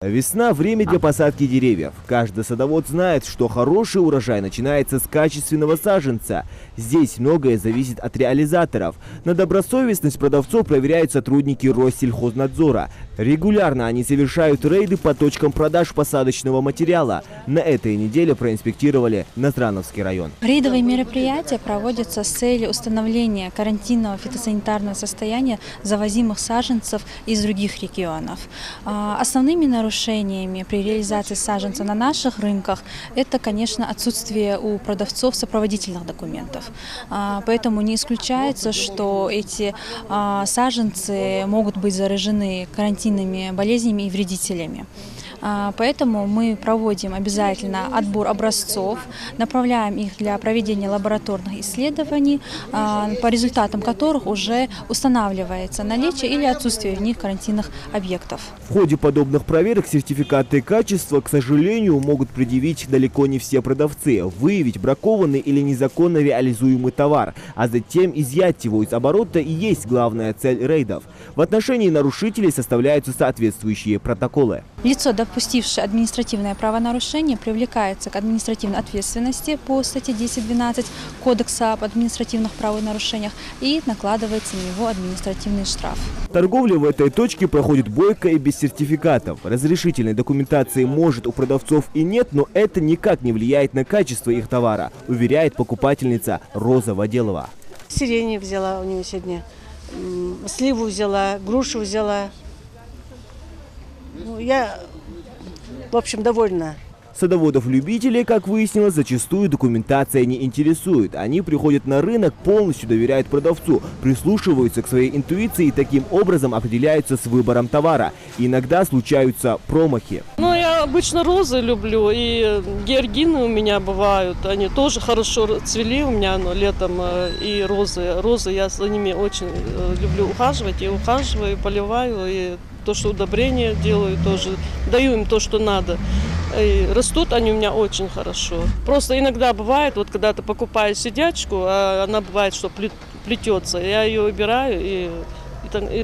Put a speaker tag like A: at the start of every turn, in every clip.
A: Весна – время для посадки деревьев. Каждый садовод знает, что хороший урожай начинается с качественного саженца. Здесь многое зависит от реализаторов. На добросовестность продавцов проверяют сотрудники Россельхознадзора. Регулярно они совершают рейды по точкам продаж посадочного материала. На этой неделе проинспектировали Назрановский район.
B: Рейдовые мероприятия проводятся с целью установления карантинного фитосанитарного состояния завозимых саженцев из других регионов. Основными нарушениями при реализации саженца на наших рынках это, конечно, отсутствие у продавцов сопроводительных документов. Поэтому не исключается, что эти саженцы могут быть заражены карантинными болезнями и вредителями. Поэтому мы проводим обязательно отбор образцов, направляем их для проведения лабораторных исследований, по результатам которых уже устанавливается наличие или отсутствие в них карантинных объектов.
A: В ходе подобных проверок сертификаты качества, к сожалению, могут предъявить далеко не все продавцы, выявить бракованный или незаконно реализуемый товар, а затем изъять его из оборота и есть главная цель рейдов. В отношении нарушителей составляются соответствующие протоколы.
B: Лицо, допустившее административное правонарушение, привлекается к административной ответственности по статье 10.12 Кодекса об административных правонарушениях и накладывается на него административный штраф.
A: Торговля в этой точке проходит бойко и без сертификатов. Разрешительной документации может у продавцов и нет, но это никак не влияет на качество их товара, уверяет покупательница Роза Воделова.
C: Сирени взяла у нее сегодня, сливу взяла, грушу взяла. Я, в общем, довольна.
A: Садоводов-любителей, как выяснилось, зачастую документация не интересует. Они приходят на рынок, полностью доверяют продавцу, прислушиваются к своей интуиции и таким образом определяются с выбором товара. Иногда случаются промахи.
D: Я обычно розы люблю, и георгины у меня бывают. Они тоже хорошо цвели у меня летом, и розы. Розы я за ними очень люблю ухаживать, и ухаживаю, и поливаю, и то, что удобрения делаю, тоже даю им то, что надо. И растут они у меня очень хорошо. Просто иногда бывает, вот когда ты покупаешь сидячку, а она бывает, что плетется. Я ее убираю, и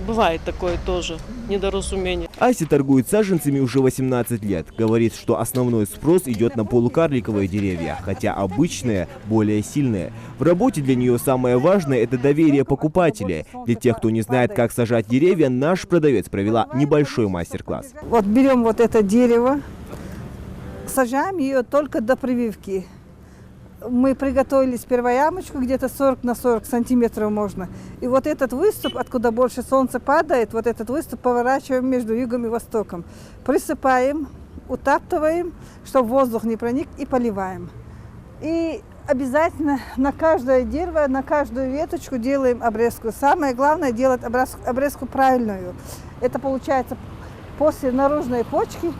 D: бывает такое тоже недоразумение.
A: Ася торгует саженцами уже 18 лет. Говорит, что основной спрос идет на полукарликовые деревья, хотя обычные более сильные. В работе для нее самое важное – это доверие покупателя. Для тех, кто не знает, как сажать деревья, наш продавец провела небольшой мастер-класс.
E: Вот берем вот это дерево, сажаем ее только до прививки. Мы приготовили первую ямочку, где-то 40 на 40 сантиметров можно. И вот этот выступ, откуда больше солнца падает, вот этот выступ поворачиваем между югом и востоком. Присыпаем, утаптываем, чтобы воздух не проник, и поливаем. И обязательно на каждое дерево, на каждую веточку делаем обрезку. Самое главное делать обрезку правильную. Это получается после наружной почки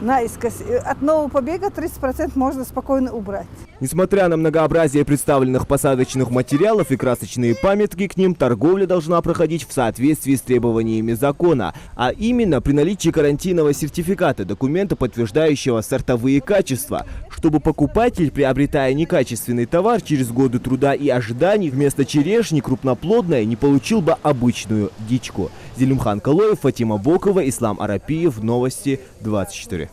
E: наискось. От нового побега 30% можно спокойно убрать.
A: Несмотря на многообразие представленных посадочных материалов и красочные памятки к ним, торговля должна проходить в соответствии с требованиями закона, а именно при наличии карантинного сертификата, документа, подтверждающего сортовые качества, чтобы покупатель, приобретая некачественный товар через годы труда и ожиданий, вместо черешни крупноплодной не получил бы обычную дичку. Зелимхан Калоев, Фатима Бокова, Ислам Арапиев, Новости 24.